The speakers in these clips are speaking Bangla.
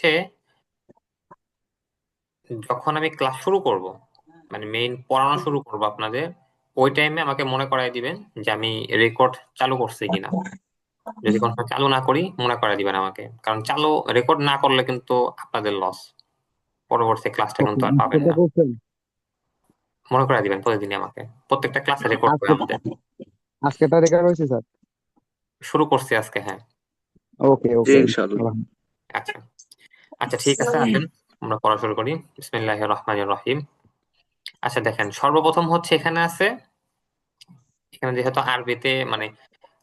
হচ্ছে যখন আমি ক্লাস শুরু করব, মানে মেইন পড়ানো শুরু করব আপনাদের, ওই টাইমে আমাকে মনে করাই দিবেন যে আমি রেকর্ড চালু করছি কিনা। যদি কোনো সময় চালু না করি মনে করাই দিবেন আমাকে, কারণ চালু রেকর্ড না করলে কিন্তু আপনাদের লস, পরবর্তী ক্লাসটা ওকে, কিন্তু আর পাবেন সেটা না। করছেন। মনে করাই দিবেন প্রতিদিনই আমাকে, প্রত্যেকটা ক্লাসে রেকর্ড করে আজকে আমাদের। আজকে তারিখ হয়েছে স্যার? শুরু করছি আজকে, হ্যাঁ। ওকে জি ওকে। ইনশাআল্লাহ। আচ্ছা আচ্ছা, ঠিক আছে, আসেন আমরা পড়া শুরু করি। বিসমিল্লাহির রহমানির রহিম। আচ্ছা দেখেন, সর্বপ্রথম হচ্ছে এখানে আছে, এখানে যেহেতু আরবিতে মানে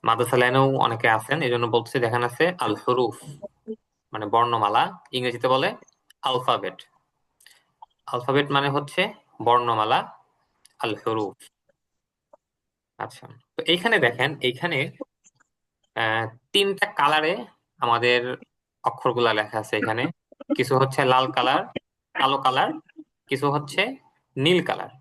মাদ্রাসা লাইনেও অনেকে আছেন, এই জন্য বলতেছি, দেখেন আছে আল হুরুফ, মানে বর্ণমালা, ইংরেজিতে বলে আলফাবেট। আলফাবেট মানে হচ্ছে বর্ণমালা, আল হুরুফ। আচ্ছা, তো এইখানে দেখেন, এইখানে আহ তিনটা কালারে আমাদের অক্ষরগুলা লেখা আছে এখানে। কিছু হচ্ছে লাল কালার, কালো কালার, কিছু হচ্ছে নীল কালার।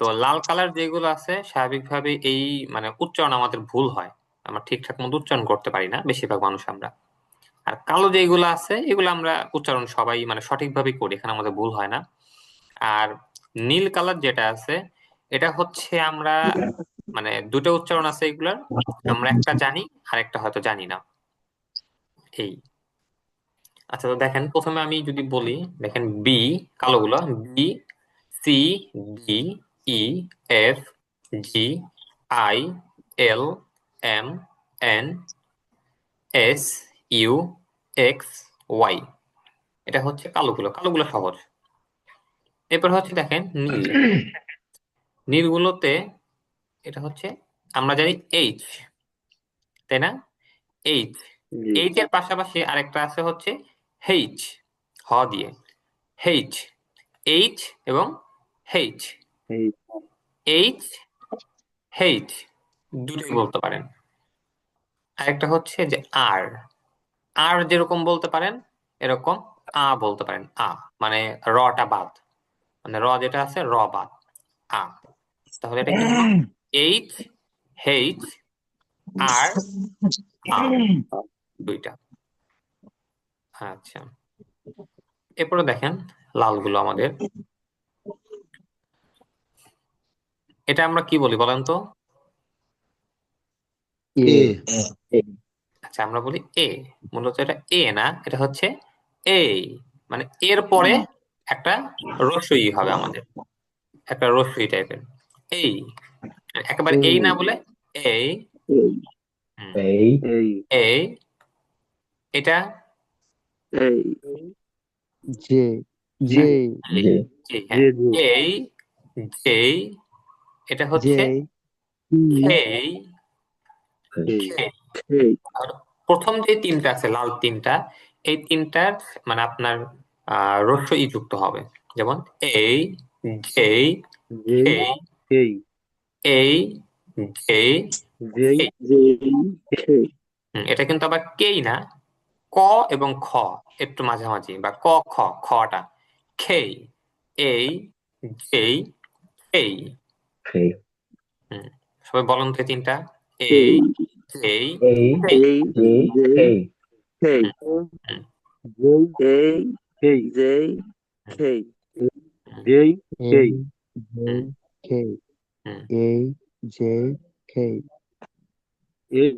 তো লাল কালার যেগুলো আছে স্বাভাবিকভাবে এই মানে উচ্চারণ আমাদের ভুল হয়, আমরা ঠিকঠাক মতো উচ্চারণ করতে পারি না বেশিরভাগ মানুষ আমরা। আর কালো যেগুলো আছে এগুলো আমরা উচ্চারণ সবাই মানে সঠিকভাবে করি, এখানে আমাদের ভুল হয় না। আর নীল কালার যেটা আছে, এটা হচ্ছে আমরা মানে দুটো উচ্চারণ আছে এগুলার, আমরা একটা জানি আর একটা হয়তো জানি না, এই। আচ্ছা, তো দেখেন প্রথমে আমি যদি বলি, দেখেন বি, কালোগুলো B, C, D, E, F, G, I, L, M, N, S, U, X, Y. এটা হচ্ছে কালোগুলো, কালোগুলো সহজ। এরপর হচ্ছে দেখেন নীল, নীলগুলোতে এটা হচ্ছে আমরা জানি এইচ, তাই না? এইচ, জি এইচ এর পাশাপাশি আরেকটা আছে হচ্ছে এইচ, হ দিয়ে, এইচ, এইচ এবং এইচ, এই এইচ, এইচ দুটোই বলতে পারেন। আরেকটা হচ্ছে যে আর, আর যেরকম বলতে পারেন এরকম আ বলতে পারেন, আ মানে রটা বাদ, মানে র যেটা আছে র বাদ, আ। তাহলে এটা কি হলো? এইচ, এইচ, আর, আ, দুইটা। আচ্ছা, এরপরে দেখেন লালগুলো আমাদের, এটা আমরা কি বলি বলেন তো? এ। এ আচ্ছা, আমরা বলি এ, মূলত এটা এ না, এটা হচ্ছে এই, মানে এর পরে একটা রস্বই হবে আমাদের, একটা রস্বই টাইপের, এই। একেবারে এই না বলে এই। এই হুম, এই এই এই, এটা এই জে। G J. এই, জি জি, জি হ্যাঁ, জি এই, যেই, এটা জে। হচ্ছে ই। খেই, এই খেই। এই আর প্রথম যে তিনটা আছে লাল তিনটা, এই তিনটার মানে আপনার রস্বই যুক্ত হবে, যেমন এই, যেই, যেই খেই, সেই এই, যেই, যেই খেই। যেই সেই এটা কিন্তু আবার কেই না, ক এবং খ একটু মাঝামাঝি, বা ক খ, খটা খেই, এই, যেই, খেই। সেই হুম, সবাই বলেন তো এই তিনটা, এই, সেই যেই, এই খেই। এই যেই সেই হুম, হুম, যেই এই সেই যেই হুম, সেই হুম, যেই এ। সেই জে। হুম, কে। হুম, এ। জে। কে। এই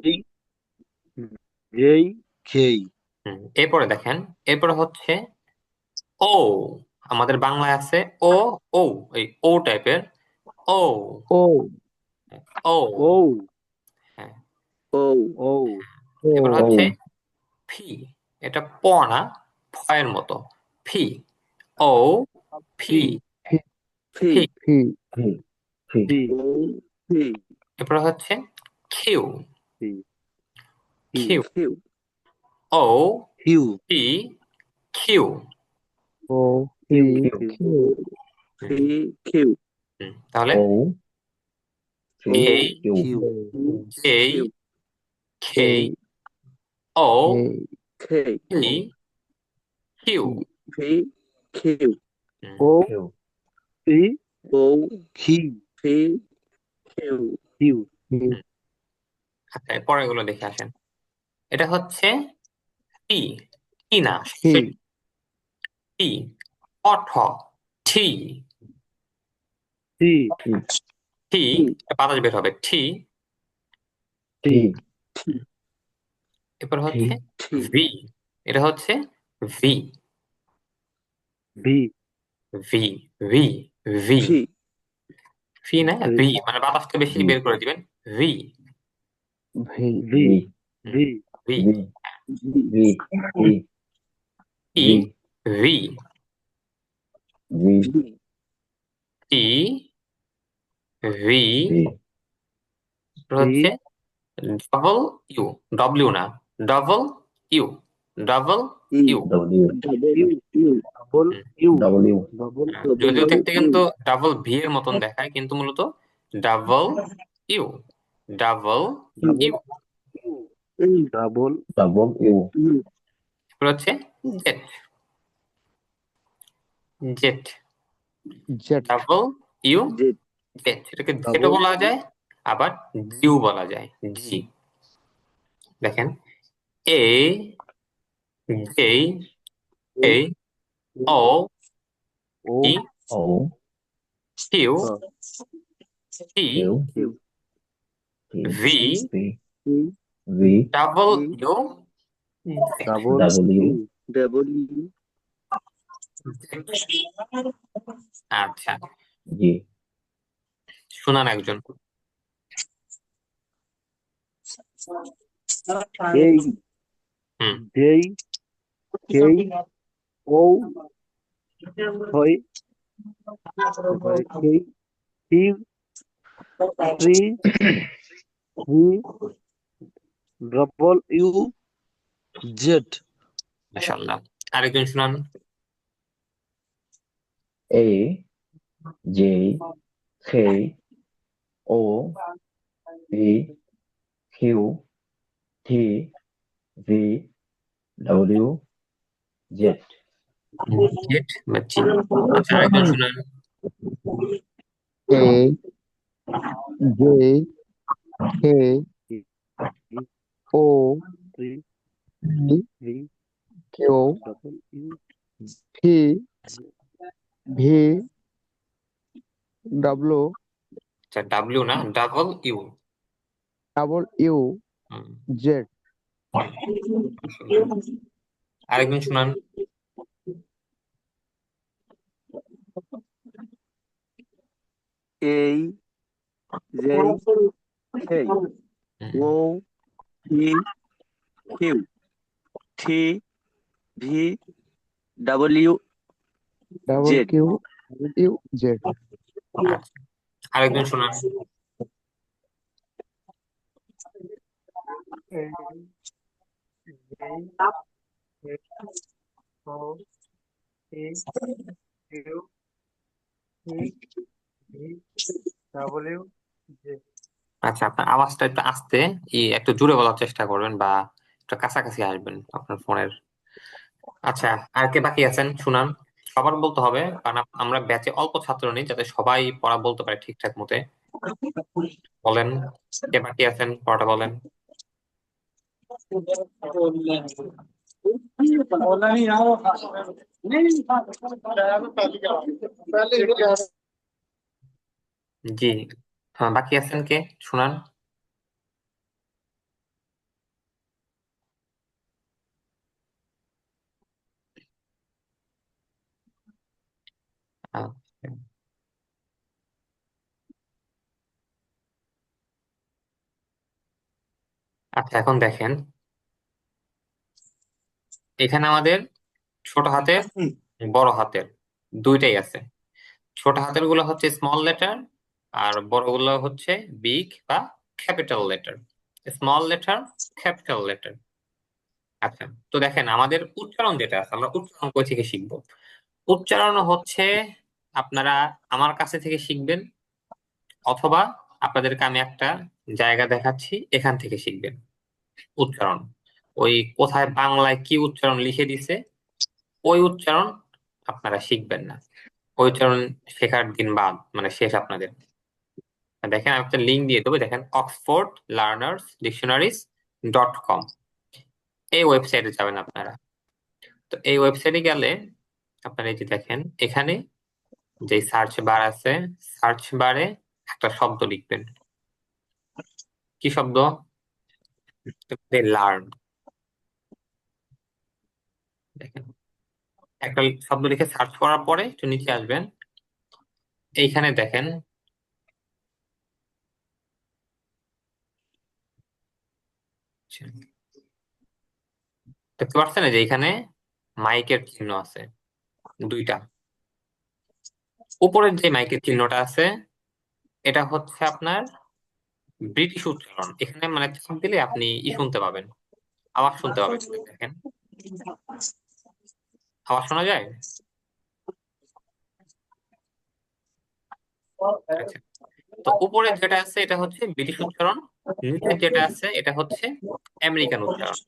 যেই সেই হুম। এরপরে দেখেন, এরপরে হচ্ছে ও, আমাদের বাংলায় আছে ও, ও, এই ও টাইপের, ও, ও। ও, ও হ্যাঁ। ও ও এবার ও। হচ্ছে ফি, এটা প না, ফয়ের মতো, ফি, ও, ফি, ফি ফি। ফি ফি। ফি। ফি ফি ফি এরপর হচ্ছে কিউ, ফি ফি কিউ, ফিউ ও, ফিউ পি, কিউ। ও। পি। ফিউ ফিউ কিউ। ফি ফিউ তাহলে ও ফি এই, কিউ কিউ। যেই, ফিউ এ। খেই, ও, এ। খেই পি, কিউ। ই। ফি খিউ হুম, ও। কিউ ফি ও খি ফি খিউ কিউ কিউ। হুম। আচ্ছা, পরের গুলো দেখে আসেন। এটা হচ্ছে পি, টি না, টি টি, অঠ, টি, টি টি, বাতাস বের হবে, টি। টি এরপর হচ্ছে টি ভি, এটা হচ্ছে V, V V, V, V, V V না, ভি মানে বাতাসটা বেশি বের করে দিবেন, V, V V V V, V T, V, V T, V, V হচ্ছে ডবল ইউ, ডব্লিউ না, double U, double U. Double U double U double যদিও দেখতে ইউ কিন্তু ডাবল ভি এর মতন দেখায়, কিন্তু মূলত double you, double you. Double you U এরপর হচ্ছে Z, Z, Z W, Z Z, এটাকে জেটও ডাবল বলা যায়, আবার জিও বলা যায়, জি। দেখেন A, J, A, O, O E, Q, T, U V, V double you, double U double u আচ্ছা, শোনান একজন। এই হুম, যেই সেই ও হয় সেই three three three double you Z মাশাআল্লাহ। আরেকজন শোনান। A J K O P Q T V W Z Z বা জি। আচ্ছা, আরেকজন শোনান। A J K O three P three Q W P V W আচ্ছা, ডাব্লিউ না, double you. Double you Z আরেকজন শোনান। এই যেই সেই O P Q T V double double Z Q U Z আচ্ছা, আরেকজন শোনান। আচ্ছা, আপনার আওয়াজটা একটু আস্তে, একটু জোরে বলার চেষ্টা করবেন, বা একটু কাছাকাছি আসবেন আপনার ফোনের। আচ্ছা, আর কে বাকি আছেন শুনান। সবার বলতে হবে, কারণ আমরা ব্যাচে অল্প ছাত্র নেই, যাতে সবাই পড়া বলতে পারে ঠিকঠাক মতে। বলেন, কে বাকি আছেন, পড়াটা বলেন। জি, হ্যাঁ, বাকি আছেন কে, শুনান। আচ্ছা, আচ্ছা, এখন দেখেন, এখানে আমাদের ছোট হাতের, বড় হাতের দুইটাই আছে। ছোট হাতের গুলো হচ্ছে স্মল লেটার, আর বড় গুলো হচ্ছে বিগ বা capital letter. Small letter, capital letter. আচ্ছা, তো দেখেন আমাদের উচ্চারণ যেটা আছে, আমরা উচ্চারণ কই থেকে শিখবো? উচ্চারণ হচ্ছে আপনারা আমার কাছে থেকে শিখবেন, অথবা আপনাদেরকে আমি একটা জায়গা দেখাচ্ছি, এখান থেকে শিখবেন উচ্চারণ। ওই কোথায় বাংলায় কি উচ্চারণ লিখে দিছে, ওই উচ্চারণ আপনারা শিখবেন না। ওই উচ্চারণ শেখার দিন বাদ, মানে শেষ আপনাদের। দেখেন, আমি একটা লিঙ্ক দিয়ে দেবো, দেখেন oxfordlearnersdictionaries.com, এই ওয়েবসাইটে যাবেন আপনারা। তো এই ওয়েবসাইটে গেলে আপনারা এই যে দেখেন এখানে যে সার্চ বার আছে, সার্চ বারে একটা শব্দ লিখবেন। কি শব্দ? লার্ন। দেখেন একটা শব্দ লিখে সার্চ করার পরে একটু নিচে আসবেন, এইখানে দেখেন দেখতে পাচ্ছেন যে এখানে মাইকের চিহ্ন আছে দুইটা। উপরের যে মাইকের চিহ্নটা আছে এটা হচ্ছে আপনার ব্রিটিশ উচ্চারণ। এখানে মানে চাপ দিলে আপনি শুনতে পাবেন, আওয়াজ শুনতে পাবেন। দেখেন আওয়াজ শোনা যায়। আচ্ছা, তো উপরে যেটা আছে এটা হচ্ছে ব্রিটিশ উচ্চারণ, নিচে যেটা আছে এটা হচ্ছে আমেরিকান উচ্চারণ।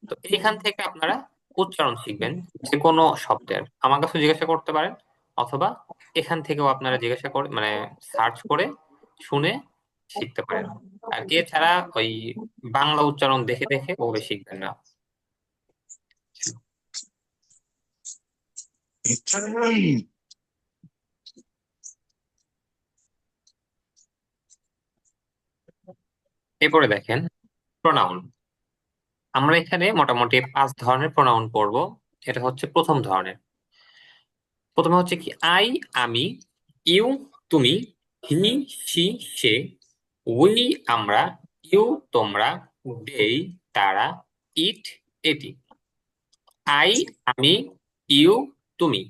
তো এইখান থেকে আপনারা উচ্চারণ শিখবেন যে কোনো শব্দের। আমার কাছে জিজ্ঞাসা করতে পারেন, অথবা এখান থেকেও আপনারা জিজ্ঞাসা করে মানে সার্চ করে শুনে শিখতে পারেন। আর এছাড়া ওই বাংলা উচ্চারণ দেখে দেখে ওভাবে শিখবেন না। এরপরে দেখেন প্রোনাউন। আমরা এখানে মোটামুটি 5 ধরনের প্রোনাউন পড়বো। এটা হচ্ছে প্রথম ধরনের। প্রথমে হচ্ছে কি আই আমি, ইউ তুমি, হি সি সে, উই আমরা, ইউ তোমরা, দেই তারা, ইট এটি। আই আমি, ইউ তুমি।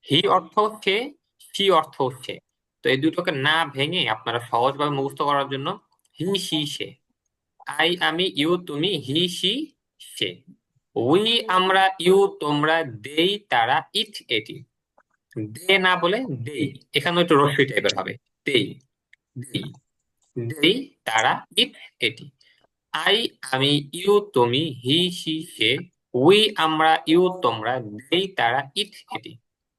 হি অর্থ সে, সি অর্থ সে। তো এই দুটোকে না ভেঙে আপনারা সহজভাবে মুখস্থ করার জন্য হি সি সে। আই আমি, ইউ তুমি, হি সি সে, উই আমরা, ইউ তোমরা, দেই তারা, ইট এটি। দে না বলে দেই, এখানে একটু রস্যই টাইপের হবে। দেই, দেই, দেই তারা, ইট এটি। আই আমি, ইউ তুমি, হি সি সে, উই আমরা, ইউ তোমরা, দেই তারা, ইট এটি।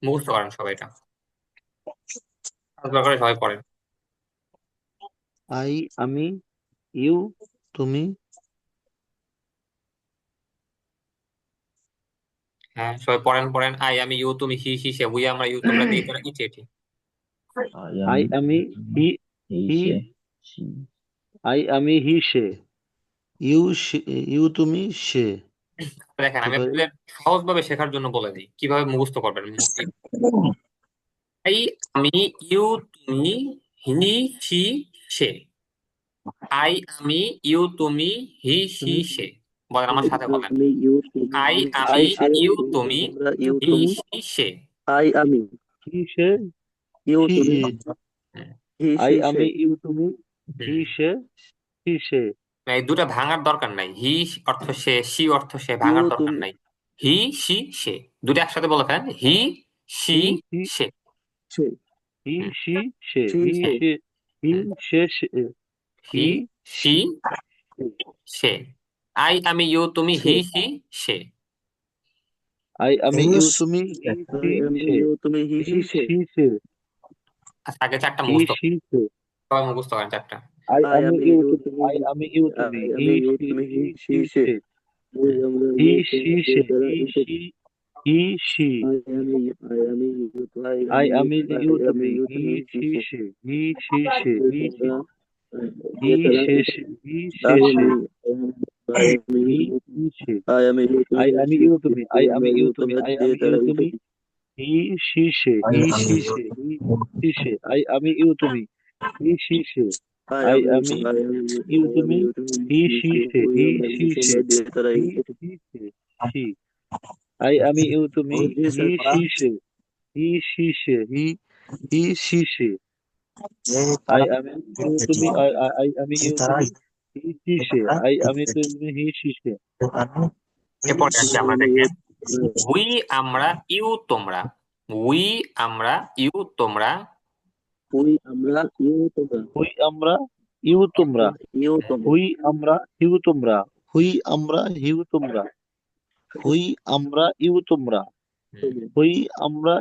মুখস্থ করেন সবাই এটা, করে সবাই পড়েন। আই আমি, ইউ তুমি, হ্যাঁ সবাই পড়েন পড়েন। আই আমি, ইউ তুমি, হি সি সে, উই আমরা, ইউ তোমরা, দেই তারা, ইট এটি। আই আমি, হি হি আই আমি, হি সে, ইউ তুমি, সে। দেখেন আমি এবারে আপনাদের সহজভাবে শেখার জন্য বলে দিই কিভাবে মুখস্থ করবেন। আই আমি, ইউ তুমি, হি সি সে। আই আমি, ইউ তুমি, হি সি সে। বলেন আমার সাথে বলেন। আমি ইউ তুমি আই হি আমি, সে, ইউ তুমি, আমরা ইউ হি তুমি, সি সে। আই আমি, হি সে, ইউ হি তুমি, হুম, হি আই সি সে। আমি, ইউ তুমি, হি হুম। সে, হি সে। এই দুটা ভাঙার দরকার নাই। হি অর্থ সে, সি অর্থ সে, ইউ ভাঙার দরকার তুমি, নাই। হি সি সে, দুটো একসাথে বলে ফেলেন। হি সি হি সি সে। সে, হি হুম, সি সে, সি হি সে, সে, হি হুম। সে সে, হি হি সি সে। আই আমি, ইউ তুমি, সে। হি সি সে। আই আমি, ইউ তুমি, হি সি আই আমি, সে, ইউ তুমি, হি হি সি সে। সি সে, আচ্ছা, আগে চারটা হি মুখস্থ সি সে। সবাই মুখস্থ করেন চারটা। আই আই আমি, আমি, ইউ ইউ তুমি, তুমি, আই আমি, ইউ তুমি, আই হি আমি, ইউ সি তুমি, হি হি সি সি সে। সে, উই আমরা, হি ইউ সি তোমরা, সে, দেই তারা, হি ইট এটি। She he she. আই আমি, ইউ তো, আই আই আমি, আমি, ইউ আই আমি, তুমি, ইউ হি তুমি, হি সি সে। সে, হি সি সে, উই হি সি, তোমরা, হি দেই তারা, সে ইট সে, এটি। হি সে আই সে, আমি, আই আমি, হি ইউ সি সে। আই আমি, ইউ তুমি, আই হি আমি, সি ইউ সে। তুমি, উই আই আমি, আমরা, ইউ ইউ তুমি, তোমরা, আই দেই আমি, ইউ তারা, ইট তুমি, এটি। হি সি সে, হি সি সে, হি সি সে, আই আমি, ইউ তুমি, হি সি সে, আই আই আমি, আমি, আই আমি, ইউ আই আমি, তুমি, ইউ তুমি, হি হি সি সে। সে, উই হি আমরা, সি ইউ সে, তোমরা, দেই তারা, হি ইট এটি। সি সে, সি। আই আমি, ইউ তুমি, জি হি স্যার। সি সে, হি সি সে, হি সি সে। আই আমি, ইউ তুমি, আই আমি, ইউ তুমি, হি সি সে, আই আমি, তুমি, হি সি সে। এরপরে আই আছে আমরা আমি, দেখেন উই আমরা, ইউ তোমরা। উই আমরা, ইউ তোমরা। উই আমরা, ইউ তোমরা, হুই আমরা, ইউ তোমরা, ইউ তোমরা, হুই আমরা, হিউ তোমরা, হুই আমরা, হিউ তোমরা, হুই আমরা, ইউ তোমরা, হুম, হুই আমরা,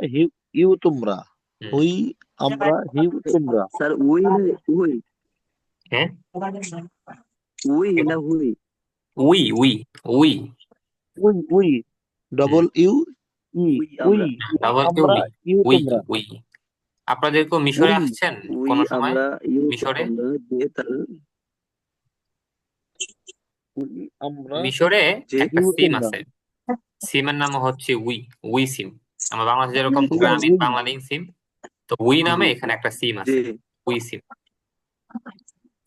ইউ তোমরা, হুম। হুই আমরা, হিউ তোমরা। স্যার উই না উই, হ্যাঁ উই না we. We we we we we double u e we we আমরা ডাবল ইউ আমরা ইউ উই তোমরা উই আপনাদের কেউ মিশরে উই আসছেন উই কোনো সময়? আমরা ইউ মিশরে তোমরা দে তারা উই আমরা মিশরে যে একটা ইউ সিম তোমরা আছে, সিমের নাম হচ্ছে উই, উই সিম। আমরা বাংলাদেশে যেরকম উই গ্রামীণ উই বাংলা লিঙ্ক সিম, তো উই নামে জি এখানে একটা সিম যে আছে, উই সিম।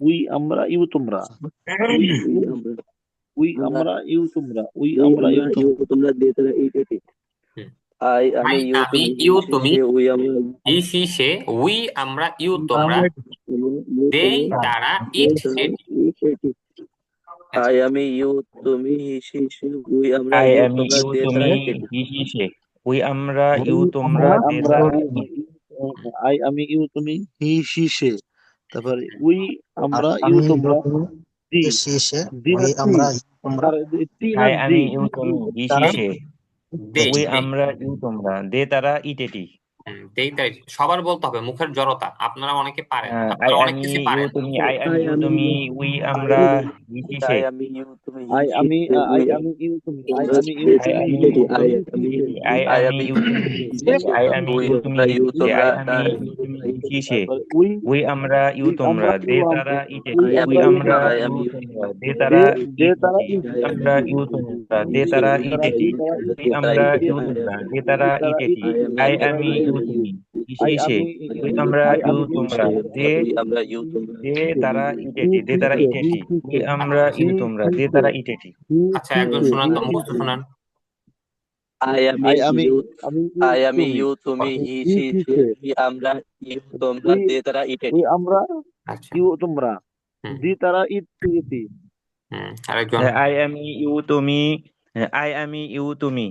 উই আমরা ইউ তোমরা উই উই উই আমরা উই আমরা আমরা ইউ তোমরা উই উই আমরা আমরা ইউ ইউ তোমরা তোমরা দে তারা এই এটি হুম। আই আমি আই ইউ আমি তুমি ইউ সে তুমি, সে উই আমরা হি সি সে, উই আমরা ইউ তোমরা, ইউ দেই তোমরা তারা দে ইট তারা এটি। এটি আচ্ছা, আই আমি ইউ তুমি সে সে উই আমরা আই ইউ আমি তোমরা ইউ দে তুমি তারা এটি হি হি সে উই আমরা ইউ তোমরা আই দে আমরা তারা আই আমি ইউ তুমি হি সি সে তারপরে উই আমরা ইউ তোমরা দি দি না টি তার টি না আই দি আমি ইউ তুমি হি হি সে দেই উই দেই আমরা ইউ তোমরা দে তারা ইটেটি দেই তাই সবার বলতে হবে, মুখের জড়তা। আপনারা অনেকে পারেন, আই আপনারা অনেক আমি কিছু ইউ পারেন। তুমি ও আই আমি আই ইউ আমি তুমি উই আমরা হি হি সে আই আমি ইউ তুমি হি আই সে আমি সে উই আই আমি ইউ তুমি আই তোমরা আমি ইউ দে আই তারা তুমি আমি হি এটি ইউ হি আই তুমি সি আমি সে আই আই আমি আমি ইউ ইউ তুমি তুমি দি আই আমি উই ইউ তুমি আমরা হি ইউ সে তোমরা আই আমি তারা ইউ তুমি তোমরা হি হি সে তারপরে উই আমরা ইউ উই তোমরা আমরা দে ইউ তারা উই ইটেটি I am উই আমরা ইউ you, আমরা তোমরা I am ইউ you, তোমরা দে দে তারা দে তারা ইটেটি ইট উই I am আমরা you, ইউ তোমরা দে তারা দে তারা ইটেটি ইট উই আমরা I ইউ am তোমরা দে দে তারা তারা ইট ইটেটি ইট আই দে তারা আমি ইট ইউ ইট তুমি আই হিসে সে আমি উই আমরা আই ইউ আমি ইউ তোমরা দে আমরা you, দে সে তারা হি ইটেটি দে সি তারা সে হি ইটেটি সি উই সে আমরা হি ইউ তোমরা সি দে সে তারা ইটেটি হি আচ্ছা, সি একজন সে শোনান হি তো, সি মুখস্থ সে শোনান। I am আই আমি you, আমি ইউ I am তুমি you, তুমি he, he she, she she, সে আমরা you, তোমরা উই they তারা উই ইত্যাদি। আমরা আচ্ছা, ইউ তোমরা হুম দি তারা ইট ইটি আরেকজন। আই আমি ইউ তুমি আই আমি ইউ তুমি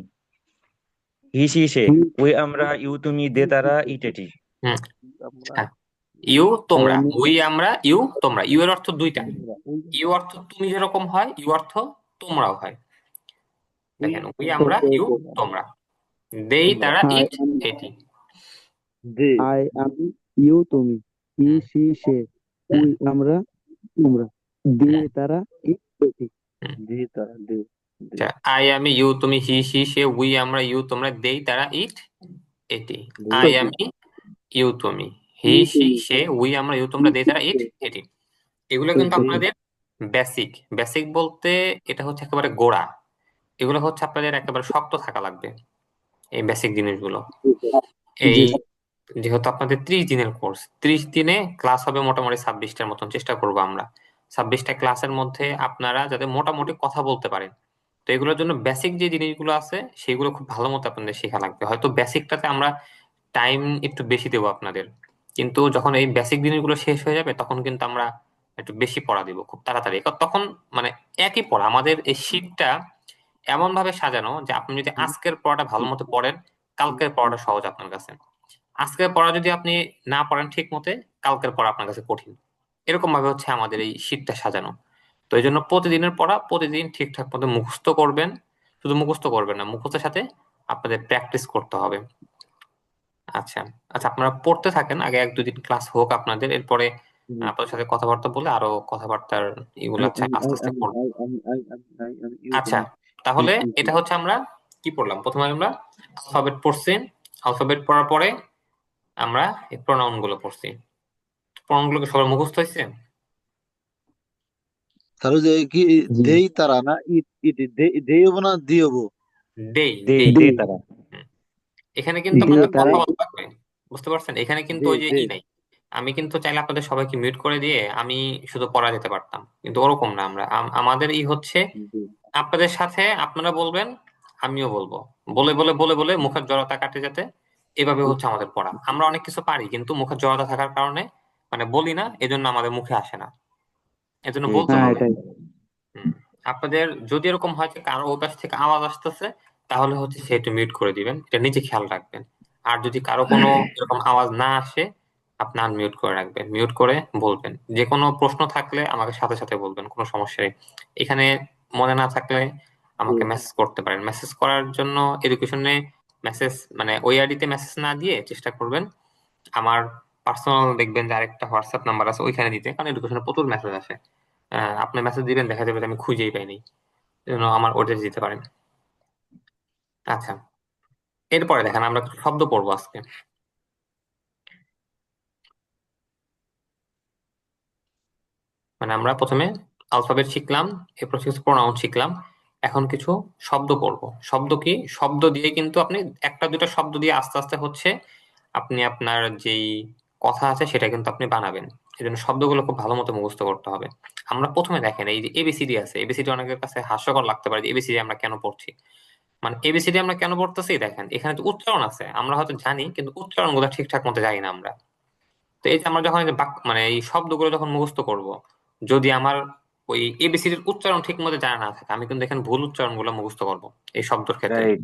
হিসি সে হি উই আমরা ইউ তুমি দে সি তারা সে ইটেটি হুম আমরা হ্যাঁ, ইউ আই তোমরা, আমি উই আমরা, ইউ তোমরা। ইউ এর অর্থ দুইটা, তোমরা উই ইউ অর্থ তুমি যেরকম হয়, ইউ অর্থ তোমরাও হয়। উই দেখেন, উই তোমরা আমরা, ইউ তোমরা, দেই তোমরা তারা I ইট am এটি। দে I am you তুমি হি হুম সি সে হুম উই আমরা তোমরা দে হুম তারা এটি হুম দি তারা দে দে আচ্ছা, আই আমি ইউ তুমি হি সি সে উই আমরা ইউ তোমরা দেই তারা ইট এটি। দে আই এটি আমি ইউ তুমি হি সি সে উই আমরা ইউ তোমরা দেই তারা ইট এটি। এগুলো কিন্তু এটি আপনাদের বেসিক। বেসিক বলতে এটা হচ্ছে একেবারে গোড়া। এগুলো হচ্ছে আপনাদের একেবারে শক্ত থাকা লাগবে, এই বেসিক জিনিসগুলো। এই জি যেহেতু আপনাদের 30 দিনের কোর্স, 30 দিনে ক্লাস হবে মোটামুটি 26টার মতন। চেষ্টা করবো আমরা 26টা ক্লাসের মধ্যে আপনারা যাতে মোটামুটি কথা বলতে পারেন। তো এগুলোর জন্য বেসিক যে জিনিসগুলো আছে সেগুলো খুব ভালো মতো আপনাদের শেখা লাগবে। হয়তো বেসিকটাতে আমরা টাইম একটু বেশি দেবো আপনাদের, কিন্তু যখন এই বেসিক জিনিসগুলো শেষ হয়ে যাবে তখন কিন্তু আমরা একটু বেশি পড়া দিব খুব তাড়াতাড়ি। তখন মানে একই পড়া, আমাদের এই শীটটা এমন ভাবে সাজানো যে আপনি যদি আজকের পড়াটা ভালো মতো পড়েন, কালকের পড়াটা সহজ আপনার কাছে। আজকের পড়া যদি আপনি না পড়েন ঠিক মতে, কালকের পড়া আপনার কাছে কঠিন। এরকম ভাবে হচ্ছে আমাদের এই শীটটা সাজানো। তো এই জন্য প্রতিদিনের পড়া প্রতিদিন ঠিকঠাক মতো মুখস্থ করবেন। শুধু মুখস্থ করবেন না, মুখস্থের সাথে আপনাদের প্র্যাকটিস করতে হবে। আচ্ছা আচ্ছা, আপনারা পড়তে থাকেন, আগে 1-2 দিন ক্লাস হোক আপনাদের, এরপরে আপনাদের সাথে কথাবার্তা বলে আরো কথাবার্তার এগুলো আই আচ্ছা আমি আস্তে আই আস্তে আমি করবো। আই আমি আই আমি আই আমি ইউ আচ্ছা, তুমি হি তাহলে সি সে এটা হচ্ছে আমরা কি পড়লাম, প্রথমে আমরা অ্যালফাবেট পড়ছি। অ্যালফাবেট পড়ার পরে আমরা এই প্রোনাউন গুলো পড়ছি। প্রোনাউন গুলোকে সবার মুখস্থ হয়েছে? তাহলে যে কি জি দেই তারা না ইট ইট দেইব না দিয়ব দেই দে দেই। দে দে তারা হুম। এখানে কিন্তু দে আপনাদের তারা কথা বলা লাগবে, বুঝতে পারছেন? এখানে কিন্তু দে ওই যে দে নাই। আমি কিন্তু চাইলে আপনাদের সবাইকে মিউট করে দিয়ে আমি শুধু পড়া যেতে পারতাম, কিন্তু ওরকম না। আমরা আমাদের হচ্ছে দে আপনাদের সাথে আপনারা বলবেন, আমিও বলবো, বলে বলে বলে বলে মুখের জড়তা কাটে যাতে। এভাবে হচ্ছে আমাদের পড়া। আমরা অনেক কিছু পারি কিন্তু মুখের জড়তা থাকার কারণে মানে বলি না, এজন্য আমাদের মুখে আসে না, এজন্য দে বলতে হ্যাঁ হবে। এটাই হুম। আপনাদের যদি এরকম হয় যে কারো ওই পাশ থেকে আওয়াজ আসতেছে, তাহলে হচ্ছে সে একটু মিউট করে দিবেন, এটা নিজে খেয়াল রাখবেন। আর যদি কারো কোনো এরকম আওয়াজ না আসে, আপনি আনমিউট করে রাখবেন, মিউট করে বলবেন। যে কোনো প্রশ্ন থাকলে আমাকে সাথে সাথে বলবেন, কোনো সমস্যা নেই। এখানে মনে না থাকলে আমাকে মেসেজ করতে পারেন। মেসেজ করার জন্য এডুকেশনে মেসেজ মানে ওই আইডিতে মেসেজ না দিয়ে চেষ্টা করবেন আমার পার্সোনাল, দেখবেন যে আরেকটা হোয়াটসঅ্যাপ নাম্বার আছে ওইখানে দিতে, কারণ এডুকেশনে প্রচুর মেসেজ আসে। আপনি মেসেজ দিবেন, দেখা যাবে যে আমি খুঁজেই পাইনি, এই জন্য আমার ওটা দিতে পারেন। আচ্ছা, এরপরে দেখেন আমরা কিছু শব্দ পড়বো আজকে। মানে আমরা প্রথমে অ্যালফাবেট শিখলাম, এরপর কিছু প্রোনাউন শিখলাম, এখন কিছু শব্দ পড়বো। শব্দ কি? শব্দ দিয়ে কিন্তু আপনি একটা দুটো শব্দ দিয়ে আস্তে আস্তে হচ্ছে আপনি আপনার যেই কথা আছে সেটা কিন্তু আপনি বানাবেন। এই জন্য শব্দগুলো খুব ভালো মতো মুখস্থ করতে হবে। আমরা প্রথমে দেখেন এই যে এবিসিডি আছে, এবিসিডি অনেকের কাছে হাস্যকর লাগতে পারে যে এবিসিডি আমরা কেন পড়ছি। মানে এবিসিডি আমরা কেন পড়তেছি দেখেন, এখানে যে উচ্চারণ আছে আমরা হয়তো জানি, কিন্তু উচ্চারণ গুলো ঠিকঠাক মতো জানি না আমরা। তো এই যে আমরা যখন এই যে মানে এই শব্দগুলো যখন মুখস্থ করব, যদি আমার ওই এবিসিডির উচ্চারণ ঠিক মতো জানা না থাকে, আমি কিন্তু এখানে ভুল উচ্চারণ গুলো মুখস্থ করবো এই শব্দের ক্ষেত্রে। রাইট।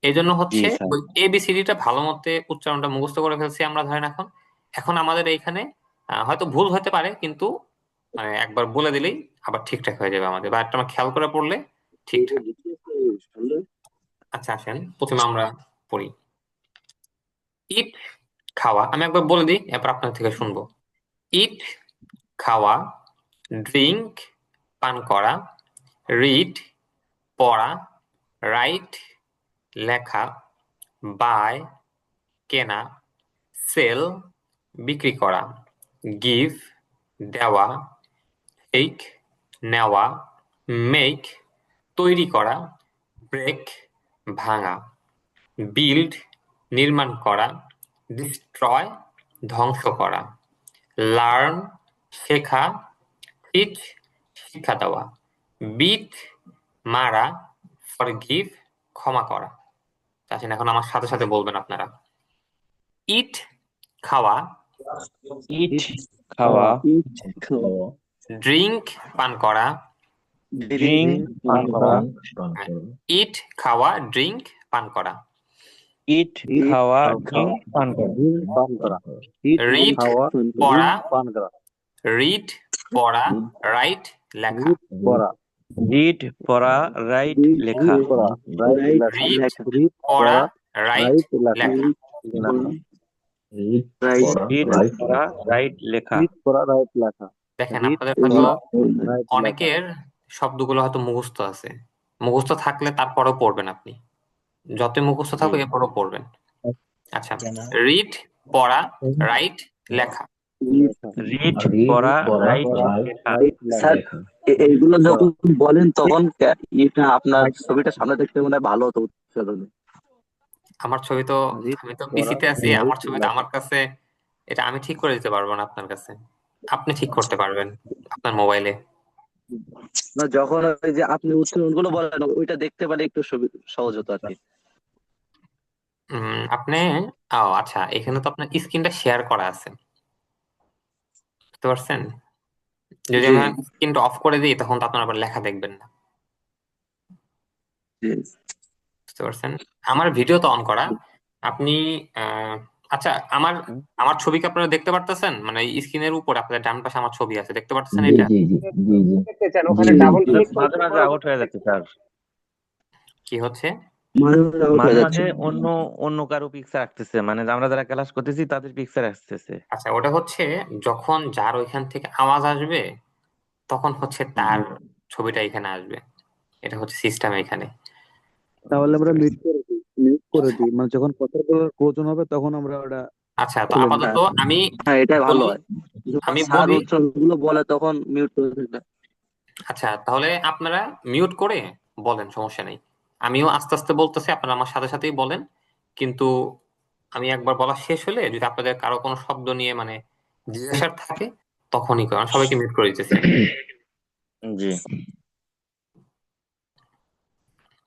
এই জন্য জি হচ্ছে স্যার। ওই এবিসিডিটা ভালো মতে উচ্চারণটা মুখস্থ করে ফেলছি আমরা ধরেন। এখন এখন আমাদের এইখানে হয়তো ভুল হতে পারে, কিন্তু মানে একবার বলে দিলেই আবার ঠিকঠাক হয়ে যাবে আমাদের, বা একটা আমরা খেয়াল করে পড়লে ঠিকঠাক। আচ্ছা আসেন প্রথমে আমরা পড়ি। ইট খাওয়া, আমি একবার বলে দিই, এরপর আপনার থেকে শুনবো। ইট খাওয়া, ড্রিঙ্ক পান করা, রিড পড়া, রাইট লেখা, বাই কেনা, সেল বিক্রি করা, গিভ দেওয়া, টেক নেওয়া, মেক তৈরি করা, ব্রেক ভাঙা, বিল্ড নির্মাণ করা, ডিস্ট্রয় ধ্বংস করা, লার্ন শেখা, টিচ শিক্ষা দেওয়া, বিট মারা, ফরগিভ ক্ষমা করা। আসেন এখন আমার সাথে সাথে বলবেন আপনারা। ইট খাওয়া, ইট খাওয়া, ড্রিঙ্ক পান করা, ড্রিঙ্ক পান করা, ইট খাওয়া ড্রিঙ্ক পান করা, ইট খাওয়া, ড্রিঙ্ক পান করা, পান করা, ইট রিড খাওয়া, পড়া, পান করা, রিড পড়া, রাইট লেখা, রিড পড়া, রিড পড়া, রাইট লেখা, রিড পড়া, রাইট লেখা, রিড রিড পড়া, পড়া, রাইট রাইট লেখা, লেখা। রিড পড়া, রাইট লেখা। রিড পড়া, রাইট লেখা, দেখেন রিড আপনাদের হয়তো পড়া, রাইট লেখা। অনেকের শব্দগুলো হয়তো মুখস্থ আছে, মুখস্থ থাকলে তারপরেও পড়বেন আপনি, যতই মুখস্থ থাকুক এরপরও পড়বেন। আচ্ছা, রিড পড়া, রাইট লেখা। রিড পড়া, রাইট লেখা। রাইট স্যার লেখা, এইগুলো যখন বলেন তখন এটা আপনার ছবিটা সামনে দেখতে মনে হয় ভালো হতো উচ্চারণে। আমার ছবি তো, রিড আমি তো পড়া, পিসিতে আছি, রাইট আমার ছবি তো লেখা। আমার কাছে, এটা আমি ঠিক করে দিতে পারবো না আপনার কাছে, আপনি ঠিক করতে পারবেন আপনার মোবাইলে। না যখন ওই যে আপনি উচ্চারণ গুলো বলেন ওইটা দেখতে পারলে একটু সহজ হতো আর কি। আপনি, ও আচ্ছা, এখানে তো আপনার স্ক্রিনটা শেয়ার করা আছে, বুঝতে পারছেন? যদি জি আমি স্ক্রিনটা অফ করে দিই তখন তো আপনার আবার লেখা দেখবেন না, জি বুঝতে পারছেন? আমার ভিডিও তো অন করা, আপনি আহ, আচ্ছা, আমার আমার ছবি কি আপনারা দেখতে পারতেছেন? মানে স্ক্রিনের উপর আপনাদের ডান পাশে আমার ছবি আছে, দেখতে পারতেছেন এটা? দেখতে চান ওখানে ডাবল ক্লিক মাঝে মাঝে আউট হয়ে যাচ্ছে স্যার। কি হচ্ছে? মাঝে মাঝে অন্য অন্য কারো পিকচার আসতেছে, মানে আমরা যারা ক্লাস করতেছি তাদের পিকচার আসতেছে। আচ্ছা, ওটা হচ্ছে যখন যার ওইখান থেকে আওয়াজ আসবে তখন হচ্ছে তার ছবিটা এখানে আসবে, এটা হচ্ছে সিস্টেম এখানে। তাহলে বুঝতে আমরা পেরেছি। মিউট করে দিই, মানে যখন কথা বলার প্রয়োজন হবে তখন আমরা ওটা আচ্ছা, তো খুলে নিই। আপাতত আমি হ্যাঁ এটাই ভালো বলি, হয়। যখন আমি স্যার বলি। উচ্চারণ গুলো বলে তখন মিউট করে দিলে। আচ্ছা, তাহলে আপনারা মিউট করে বলেন, সমস্যা নেই। আমিও আস্তে আস্তে বলতেছি, আপনারা আমার সাথে সাথেই বলেন। কিন্তু আমি একবার বলা শেষ হলে যদি আপনাদের কারো কোনো শব্দ নিয়ে মানে জিজ্ঞাসা থাকে তখনই করেন, সবাইকে মিউট করে দিতেছি আমি। জি।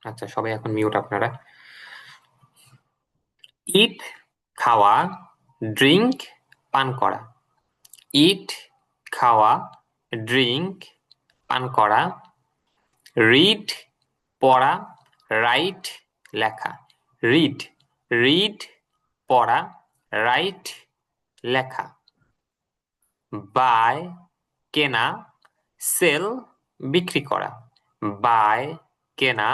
আচ্ছা, সবাই এখন মিউট আপনারা। ইট খাওয়া, ড্রিঙ্ক পান করা, ইট খাওয়া, ড্রিঙ্ক পান করা, রিড পড়া, রাইট লেখা, রিড রিড পড়া, রাইট লেখা, বাই কেনা, সেল বিক্রি করা, বাই কেনা,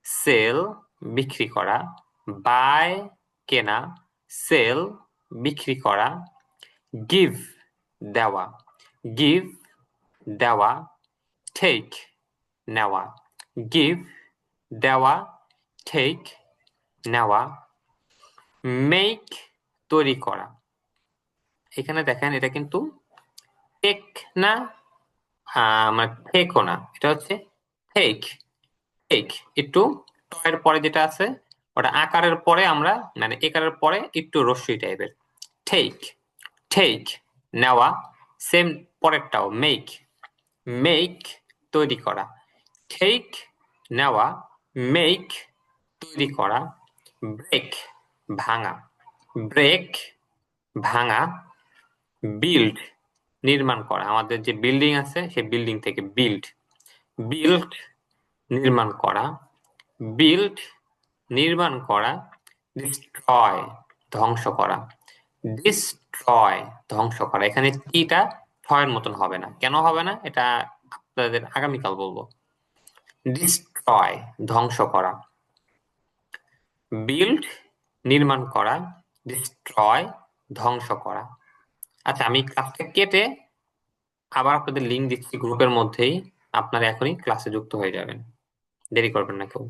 সেল বিক্রি করা, বাই কেনা, সেল বিক্রি করা, গিভ দেওয়া, গিভ দেওয়া, টেক নেওয়া, গিভ দেওয়া, টেক নেওয়া, মেক তৈরি করা। এখানে দেখেন এটা কিন্তু টেক না, মানে টেকও না, এটা হচ্ছে টেক। টেক একটু টয়ের পরে যেটা আছে ওটা আকারের পরে আমরা মানে একারের পরে একটু রস্যই টাইপের। টেক, টেক নেওয়া। সেম পরেরটাও মেক, মেক তৈরি করা। টেক নেওয়া, মেক তৈরি করা। ব্রেক ভাঙা, ব্রেক ভাঙা। বিল্ড নির্মাণ করা, আমাদের যে বিল্ডিং আছে সেই বিল্ডিং থেকে বিল্ড, বিল্ড নির্মাণ করা, বিল্ড নির্মাণ করা। ডিস্ট্রয় ধ্বংস করা, ডিস্ট্রয় ধ্বংস করা। এখানে টিটা ঠয়ের মতন হবে না, কেন হবে না এটা আপনাদের আগামীকাল বলবো। ডিস্ট্রয় ধ্বংস করা, বিল্ড নির্মাণ করা, ডিস্ট্রয় ধ্বংস করা। আচ্ছা আমি ক্লাসটা কেটে আবার আপনাদের লিঙ্ক দিচ্ছি গ্রুপের মধ্যেই, আপনারা এখনই ক্লাসে যুক্ত হয়ে যাবেন, দেরি করবেন না কেউ।